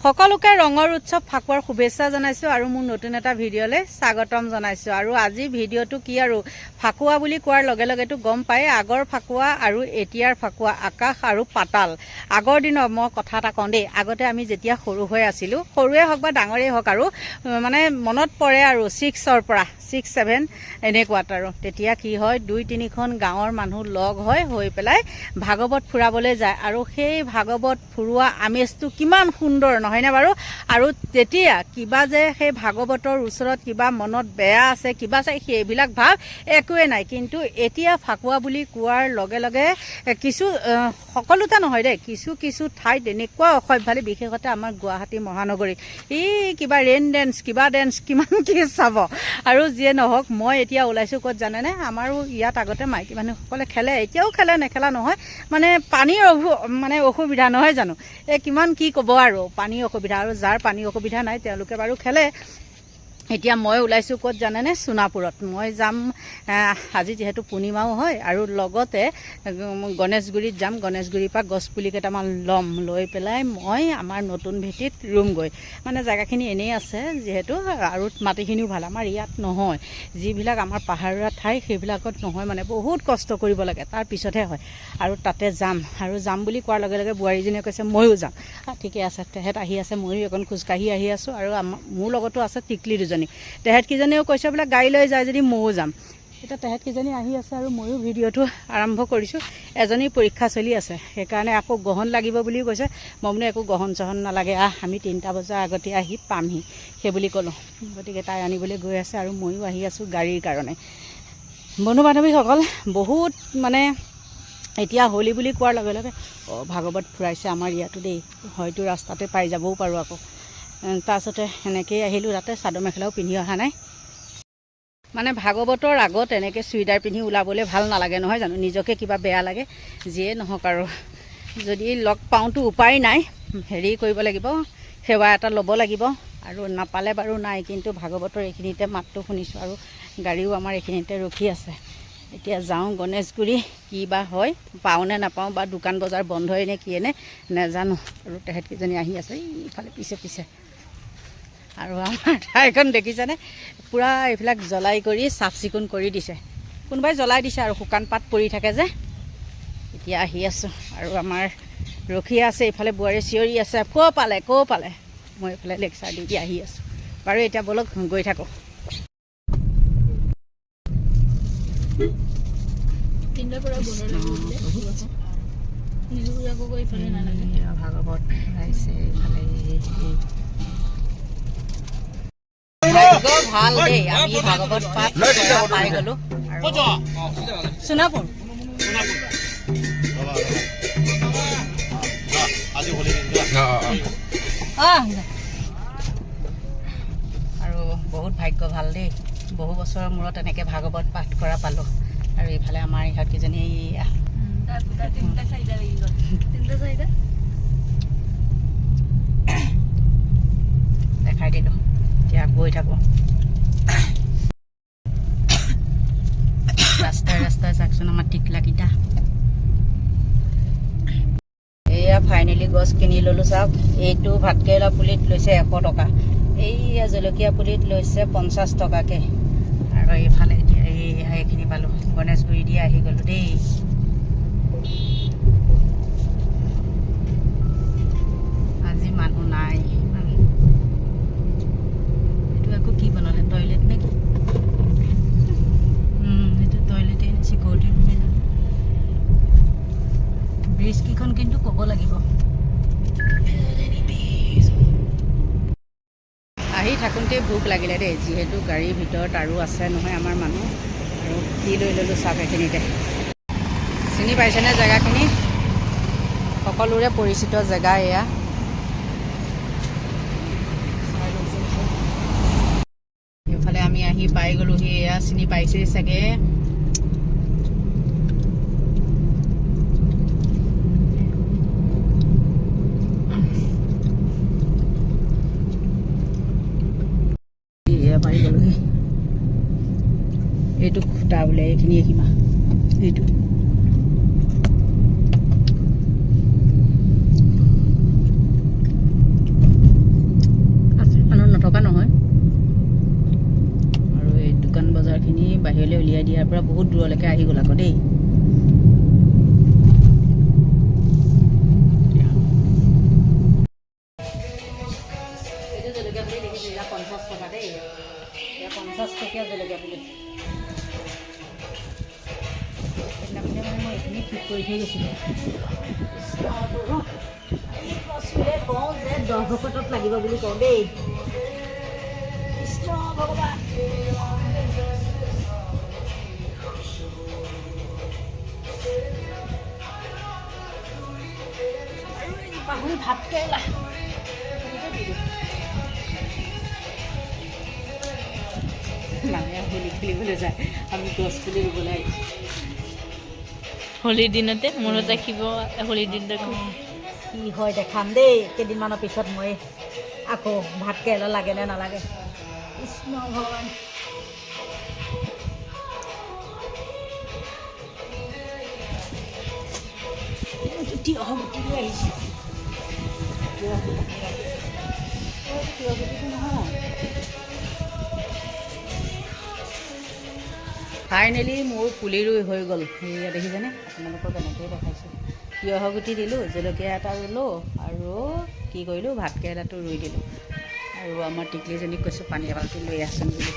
সকলোকে ৰঙৰ উৎসৱ ফাকুৱাৰ শুভেচ্ছা জনাইছোঁ আৰু মোৰ নতুন এটা ভিডিঅ'লৈ স্বাগতম জনাইছোঁ। আৰু আজি ভিডিঅ'টো কি আৰু ফাকুৱা বুলি কোৱাৰ লগে লগেতো গম পায় আগৰ ফাকুৱা আৰু এতিয়াৰ ফাকুৱা আকাশ আৰু পাতাল। আগৰ দিনৰ মই কথা এটা কওঁ দেই, আগতে আমি যেতিয়া সৰু হৈ আছিলোঁ, সৰুৱে হওক বা ডাঙৰেই হওক আৰু মানে মনত পৰে আৰু 6ৰ পৰা 6-7 এনেকুৱাত আৰু তেতিয়া কি হয় 2-3খন গাঁৱৰ মানুহ লগ হৈ পেলাই ভাগৱত ফুৰাবলৈ যায় আৰু সেই ভাগৱত ফুৰোৱা আমেজটো কিমান সুন্দৰ নহয়নে বাৰু। আৰু তেতিয়া কিবা যে সেই ভাগৱতৰ ওচৰত কিবা মনত বেয়া আছে কিবা আছে সেইবিলাক ভাৱ একোৱেই নাই। কিন্তু এতিয়া ফাকুৱা বুলি কোৱাৰ লগে লগে কিছু সকলোতে নহয় দেই, কিছু ঠাইত এনেকুৱা অসভ্যালি, বিশেষতে আমাৰ গুৱাহাটী মহানগৰীত কিবা ৰেইন ডেন্স কিবা ডেন্স কিমান কি চাব। আৰু যিয়ে নহওক মই এতিয়া ওলাইছোঁ ক'ত জানেনে, আমাৰো ইয়াত আগতে মাইকী মানুহসকলে খেলে, এতিয়াও খেলে, নেখেলা নহয়, মানে পানীৰ অসুবিধা নহয় জানো, কিমান কি ক'ব আৰু পানীৰ অসুবিধা। আৰু যাৰ পানীৰ অসুবিধা নাই তেওঁলোকে বাৰু খেলে। এতিয়া মই ওলাইছোঁ ক'ত জানেনে, সোণাপুৰত। মই যাম আজি যিহেতু পূৰ্ণিমাও হয় আৰু লগতে গণেশগুৰিত যাম। গণেশগুৰিৰ পৰা গছপুলি কেইটামান ল'ম, লৈ পেলাই মই আমাৰ নতুন ভেটিত ৰুমগৈ। মানে জেগাখিনি এনেই আছে যিহেতু, আৰু মাটিখিনিও ভাল, আমাৰ ইয়াত নহয়, যিবিলাক আমাৰ পাহাৰীয়া ঠাই সেইবিলাকত নহয়, মানে বহুত কষ্ট কৰিব লাগে, তাৰ পিছতহে হয়। আৰু তাতে যাম, আৰু যাম বুলি কোৱাৰ লগে লগে বোৱাৰীজনীয়ে কৈছে ময়ো যাম। ঠিকে আছে, তেহেঁত আহি আছে, ময়ো অকণ খোজকাঢ়ি আহি আছোঁ, আৰু মোৰ লগতো আছে টিকলি দুজনী। তেহেঁতকেইজনীও কৈছে বোলে গাড়ী লৈ যায় যদি ময়ো যাম। এতিয়া তেহেঁতকেইজনী আহি আছে আৰু ময়ো ভিডিঅ'টো আৰম্ভ কৰিছোঁ। এজনীৰ পৰীক্ষা চলি আছে, সেইকাৰণে আকৌ গ্ৰহণ লাগিব বুলিও কৈছে। মই মানে একো গ্ৰহণ চহন নালাগে, আমি 3টা বজাৰ আগতে আহি পামহি সেই বুলি ক'লোঁ। গতিকে তাই আনিবলৈ গৈ আছে আৰু ময়ো আহি আছোঁ গাড়ীৰ কাৰণে। বন্ধু বান্ধৱীসকল, বহুত মানে এতিয়া হোলী বুলি কোৱাৰ লগে লগে ভাগৱত ফুৰাইছে আমাৰ ইয়াতো দেই, হয়তো ৰাস্তাতে পাই যাবও পাৰোঁ আকৌ। তাৰপিছতে এনেকৈয়ে আহিলোঁ, তাতে চাদৰ মেখেলাও পিন্ধি অহা নাই। মানে ভাগৱতৰ আগত এনেকৈ চুইদাৰ পিন্ধি ওলাবলৈ ভাল নালাগে নহয় জানো, নিজকে কিবা বেয়া লাগে। যিয়ে নহওক আৰু যদি লগ পাওঁতো উপায় নাই, হেৰি কৰিব লাগিব, সেৱা এটা ল'ব লাগিব। আৰু নাপালে বাৰু নাই, কিন্তু ভাগৱতৰ এইখিনিতে মাতটো শুনিছোঁ আৰু গাড়ীও আমাৰ এইখিনিতে ৰখি আছে। এতিয়া যাওঁ গণেশগুৰি, কি বা হয়, পাওঁনে নাপাওঁ, বা দোকান বজাৰ বন্ধই নে কিয়ে নে নেজানো। আৰু তেহেঁতকেইজনী আহি আছে ইফালে পিছে। আৰু আমাৰ ঠাইখন দেখিছেনে, পূৰা এইবিলাক জ্বলাই কৰি চাফ চিকুণ কৰি দিছে, কোনোবাই জ্বলাই দিছে আৰু শুকান পাত পৰি থাকে যে। এতিয়া আহি আছোঁ আৰু আমাৰ ৰখি আছে, এইফালে বোৱাৰী চিঞৰি আছে ক'ৰ পালে। মই এইফালে লেকচাৰ দি আহি আছোঁ বাৰু। এতিয়া ব'লক গৈ থাকোঁ। ভাগৱত ওলাইছে এইফালে, ভাল দেই, আমি ভাগৱত পাঠ পাই গ'লোঁ। সোণাপুৰ আৰু বহুত ভাগ্য ভাল দেই, বহু বছৰৰ মূৰত এনেকৈ ভাগৱত পাঠ কৰা পালোঁ। আৰু এইফালে আমাৰ ইহঁতকেইজনী দেখাই দিলোঁ। এতিয়া গৈ থাকোঁ ৰাস্তাই চাওকচোন আমাৰ টিকলাকেইটা। এয়া ফাইনেলি গছ কিনি ল'লোঁ, চাওক। এইটো ভাতকেৰেলা পুলিত লৈছে 100 টকা, এইয়া জলকীয়া পুলিত লৈছে 50 টকাকৈ। আৰু এইফালে এতিয়া এইখিনি পালোঁ, গণেশগুৰি দি আহি গ'লোঁ দেই। আজি মানুহ নাই। এইটো আকৌ কি বনালে, টয়লেট নে কি? এইটো টয়লেটেই নে চিকিউৰিটি ৰুমে জানো। ব্ৰিজকেইখন কিন্তু ক'ব লাগিব। আহি থাকোঁতে ভোক লাগিলে দেই, যিহেতু গাড়ীৰ ভিতৰত আৰু আছে নহয় আমাৰ মানুহ, আৰু কি লৈ ল'লোঁ চাওক এইখিনিতে। চিনি পাইছেনে জেগাখিনি? সকলোৰে পৰিচিত জেগা এয়া। এইফালে আমি আহি পাই গ'লোহি, এয়া চিনি পাইছেই চাগে। পাই গ'লোহি, এইটো খুটা বোলে, এইখিনি সীমা এইটো। নথকা নহয় আৰু এই দোকান বজাৰখিনি বাহিৰলৈ উলিয়াই দিয়াৰ পৰা বহুত দূৰলৈকে আহি গ'ল আকৌ দেই এইটো জলকীয়া পুলি দেখিছোঁ 50 টকা দেই 50 টকীয়া জলকীয়া পুলি সেইদিনাখনে মানে মই এইখিনি ঠিক কৰি থৈ গৈছিলোঁ কওঁ যে 10 ভকতত লাগিব বুলি কওঁ দেই কৃষ্ণ ভগৱান পাহৰি ভাত কেৰেলা মানুহে হোলী খেলিবলৈ যায় আমি গছ পুলি ৰুবলৈ আহিছোঁ হোলীৰ দিনতে মনত ৰাখিব হোলীৰ দিনতে কি হয় দেখাম দেই কেইদিনমানৰ পিছত মই আকৌ ভাত কেৰেলা লাগে নে নালাগে কৃষ্ণ ভগৱান তিয়হ গুটি লৈ আহিছোঁ তিয়হ গুটিটো নহয় ফাইনেলি মোৰ পুলি ৰুই হৈ গ'ল সেয়া দেখিছেনে আপোনালোকক এনেকৈয়ে দেখাইছোঁ তিয়হ গুটি দিলোঁ জলকীয়া এটা ৰুলোঁ আৰু কি কৰিলোঁ ভাত কেৰেলাটো ৰুই দিলোঁ আৰু আমাৰ টিকলিজনীক কৈছোঁ পানী এবাল্টি লৈ আছোন বুলি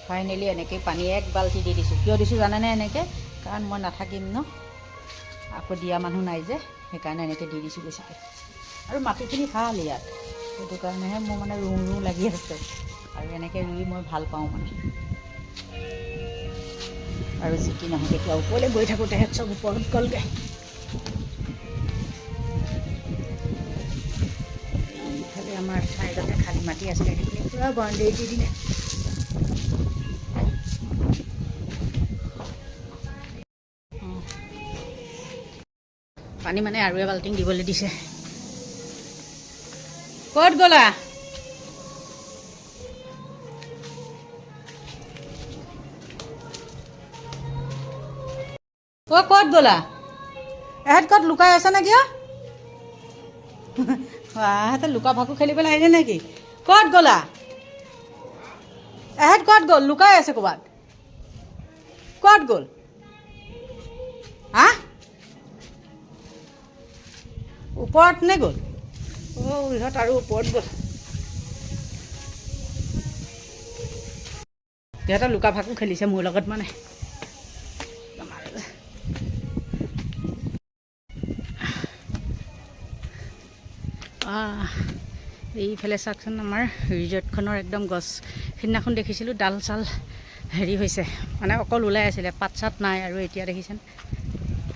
ফাইনেলি এনেকৈ পানী 1 বাল্টি দি দিছোঁ কিয় দিছোঁ জানেনে এনেকৈ কাৰণ মই নাথাকিম ন আকৌ দিয়া মানুহ নাই যে সেইকাৰণে এনেকৈ দি দিছোঁ বেছিকৈ আৰু মাটিখিনি ভাল ইয়াত সেইটো কাৰণেহে মোৰ মানে ৰুঁ লাগি আছে আৰু এনেকৈ ৰুই মই ভাল পাওঁ মানে আৰু যি কি নহওক এতিয়া ওপৰলৈ গৈ থাকোঁতেহে চব ওপৰত গ'লগৈ ইফালে আমাৰ ছাইডতে খালী মাটি আছিলে সেইখিনি পূৰা বাউণ্ডেৰী দি দিলে পানী মানে আৰু এবাল্টিং দিবলৈ দিছে ক'ত গ'লা ক'ত গ'লা এহেঁত ক'ত লুকাই আছে নে কিয় এহেঁতে লুকা ভাকু খেলিবলৈ আহিলে নেকি ক'ত গ'লা এহেঁত ক'ত গ'ল লুকাই আছে ক'ৰবাত ক'ত গ'ল হা ওপৰত নে গ'ল ইহঁত আৰু ওপৰত গ'ল সিহঁতে লুকা ভাকু খেলিছে মোৰ লগত মানে এইফালে চাওকচোন আমাৰ ৰিজৰ্টখনৰ একদম গছ সিদিনাখন দেখিছিলোঁ ডাল চাল হেৰি হৈছে মানে অকল ওলাই আছিলে পাত চাত নাই আৰু এতিয়া দেখিছেন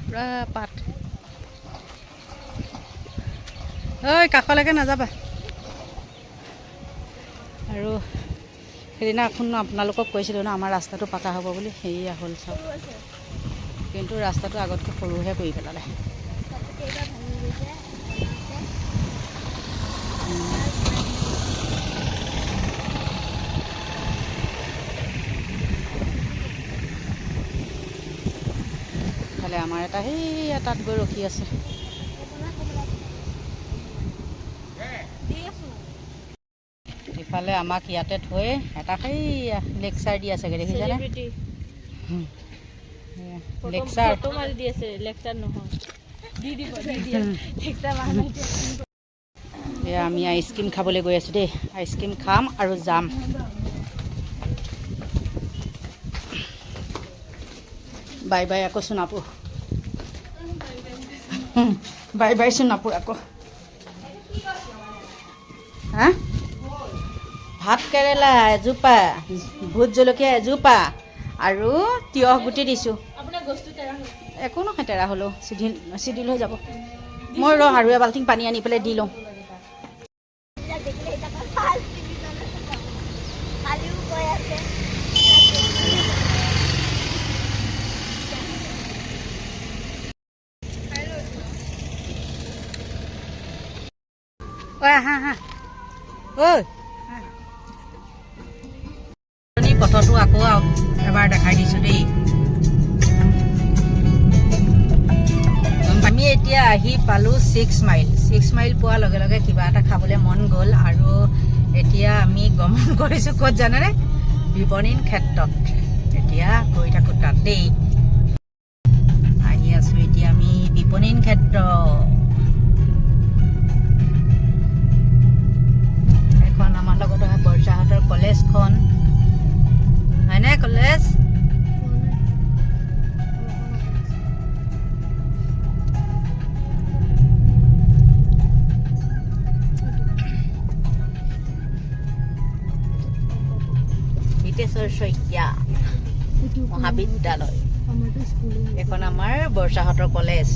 পূৰা পাত ঐ কাষলৈকে নাযাবা আৰু সেইদিনাখন আপোনালোকক কৈছিলোঁ ন আমাৰ ৰাস্তাটো পাকা হ'ব বুলি সেয়া হ'ল চাওক কিন্তু ৰাস্তাটো আগতকৈ সৰুহে কৰি পেলালে আমাৰ এটা সেই তাত গৈ ৰখি আছে ইফালে আমাক ইয়াতে থৈ এটা সেই লেকচাৰ দি আছে দেখিছেনে লেকচাৰ আমি আইচক্ৰীম খাবলৈ গৈ আছোঁ দেই আইচক্ৰীম খাম আৰু যাম বাই বাই আকৌ সোণাপুৰ বাই বাই সোণাপুৰ আকৌ হা ভাত কেৰেলা এজোপা ভোট জলকীয়া এজোপা আৰু তিয়হ গুটি দিছোঁ একো নহয় তেৰা হ'লেও চিধিল হৈ যাব মই আৰু এবাল্টিং পানী আনি পেলাই দি লওঁ ঐ আহা আহা ঐ পথটো আকৌ এবাৰ দেখাই দিছোঁ দেই আমি এতিয়া আহি পালোঁ 6 মাইল। 6 মাইল পোৱাৰ লগে লগে কিবা এটা খাবলৈ মন গ'ল আৰু এতিয়া আমি গমন কৰিছোঁ ক'ত জানেনে? বিপণীৰ ক্ষেত্ৰত। এতিয়া গৈ থাকোঁ তাত দেই। আহি আছোঁ এতিয়া আমি বিপণীৰ ক্ষেত্ৰ। এখন আমাৰ লগত অহা বৰ্ষাহঁতৰ কলেজখন হয়নে? কলেজ হিতেশ্বৰ শইকীয়া মহাবিদ্যালয়। এখন আমাৰ বৰ্ষাহঁতৰ কলেজ।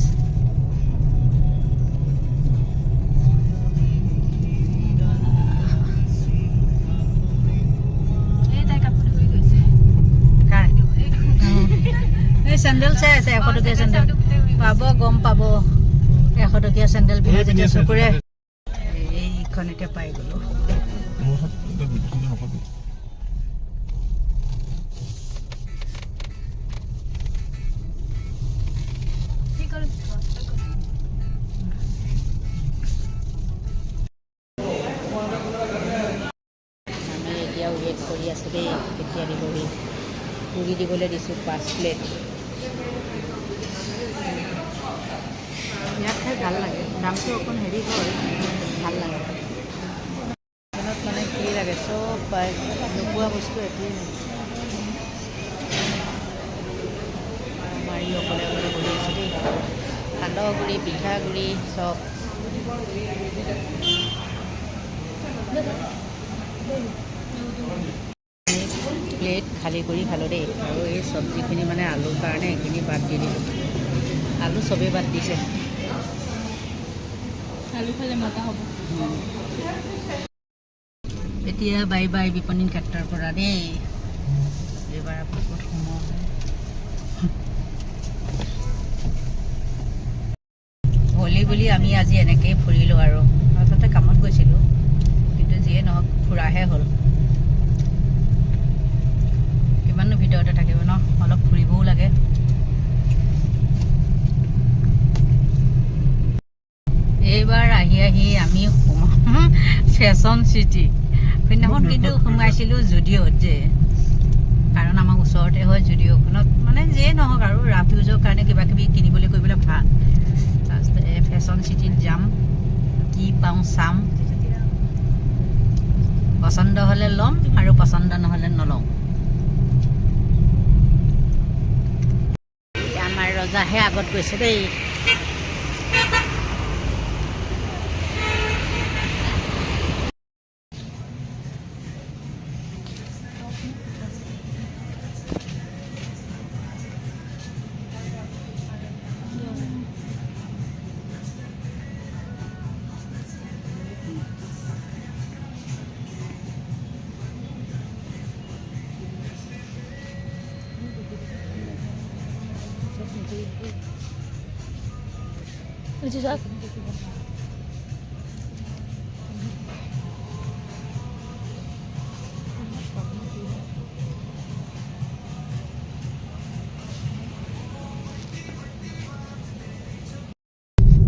এই চেণ্ডেল চাই আছে 100 টকীয়া চেণ্ডেল পাব, গম পাব। 100 টকীয়া চেণ্ডেল পিন্ধি যেতিয়া চকুৰে এইখন এতিয়া পাই গ'লো। আমি এতিয়া ৱেইট কৰি আছোঁ দেই, কেতিয়া দিবহি। পুৰি দিবলৈ দিছোঁ 5 প্লেট। ইয়াত খাই ভাল লাগে, দামটো অকণ হেৰি হয়, ভাল লাগে। দোকানত মানে কি লাগে চব পায়, নোপোৱা বস্তু একোৱেই নাই। মাৰি অকলে অকলে বহি আছোঁ দেই। সান্দহগুড়ি, পিঠাগুড়ি চব। প্লেট খালী কৰি খালোঁ দেই। আৰু এই চব্জিখিনি মানে আলুৰ কাৰণে এইখিনি বাদ দি দিলোঁ। আলু চবেই বাদ দিছে। আলু খালে মতা হ'ব। এতিয়া বাই বাই বিপণীৰ ক্ষেত্ৰৰ পৰা দেই। এইবাৰ ক'ত সোমোৱা হোলী বুলি আমি আজি এনেকৈয়ে ফুৰিলোঁ আৰু আচলতে কামত গৈছিলোঁ, কিন্তু যিয়ে নহওক ফুৰাহে হ'ল। কিমাননো ভিতৰতে থাকিব ন, অলপ ফুৰিবও লাগে। এইবাৰ আহি আহি আমি ফেশ্বন চিটি। সেইদিনাখন কিন্তু সোমাইছিলোঁ জুডিঅ'ত যে, কাৰণ আমাৰ ওচৰতে হয় জুডিঅ'খনত। মানে যিয়ে নহওক আৰু ৰাফ ইউজৰ কাৰণে কিবা কিবি কিনিবলৈ কৰিবলৈ ভাল। তাৰপিছতে ফেশ্বন চিটিত যাম, কি পাওঁ চাম। পচন্দ হ'লে ল'ম আৰু পচন্দ নহ'লে নলওঁ। আমাৰ ৰজাহে আগত গৈছে দেই।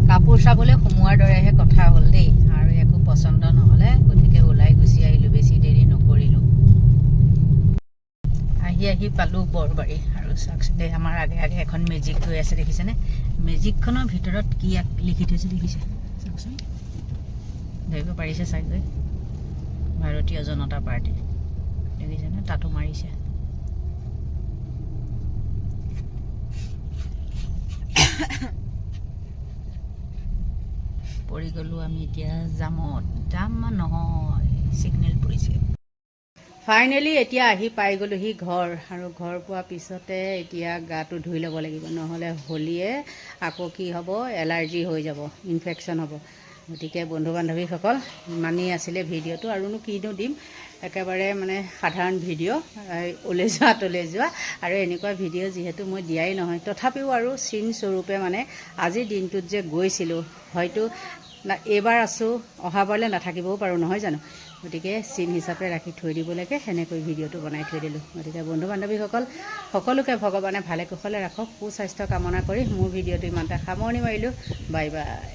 কাপোৰ চাবলৈ সোমোৱাৰ দৰেহে কথা হ'ল দেই। আৰু একো পচন্দ নহ'লে, গতিকে ওলাই গুচি আহিলোঁ, বেছি দেৰি নকৰিলোঁ। আহি আহি পালোঁ বৰবাৰী। আৰু চাওকচোন দেই, আমাৰ আগে আগে এখন মেজিক গৈ আছে, দেখিছেনে? মেজিকখনৰ ভিতৰত কি লিখি থৈছে দেখিছে? চাওকচোন, ধৰিব পাৰিছে চাগৈ? ভাৰতীয় জনতা পাৰ্টি দেখিছেনে? তাতো মাৰিছে। পৰি গ'লোঁ আমি এতিয়া জামত। জাম নহয়, ছিগনেল পৰিছে। ফাইনেলি এতিয়া আহি পাই গ'লোহি ঘৰ। আৰু ঘৰ পোৱাৰ পিছতে এতিয়া গাটো ধুই ল'ব লাগিব, নহ'লে হোলীয়ে আকৌ কি হ'ব, এলাৰ্জি হৈ যাব, ইনফেকশ্যন হ'ব। গতিকে বন্ধু বান্ধৱীসকল, ইমানেই আছিলে ভিডিঅ'টো। আৰুনো কিনো দিম, একেবাৰে মানে সাধাৰণ ভিডিঅ', ওলাই যোৱা তলৈ যোৱা। আৰু এনেকুৱা ভিডিঅ' যিহেতু মই দিয়াই নহয়, তথাপিও আৰু চিন স্বৰূপে মানে আজিৰ দিনটোত যে গৈছিলোঁ, হয়তো না এইবাৰ আছোঁ অহাবাৰলৈ নাথাকিবও পাৰোঁ নহয় জানো গতিকে চিন হিচাপে ৰাখি থৈ দিব লাগে সেনেকৈ ভিডিঅ'টো বনাই থৈ দিলোঁ গতিকে বন্ধু বান্ধৱীসকল সকলোকে ভগৱানে ভালে কুশলে ৰাখক সুস্বাস্থ্য কামনা কৰি মোৰ ভিডিঅ'টো ইমানতে সামৰণি মাৰিলোঁ বাই বাই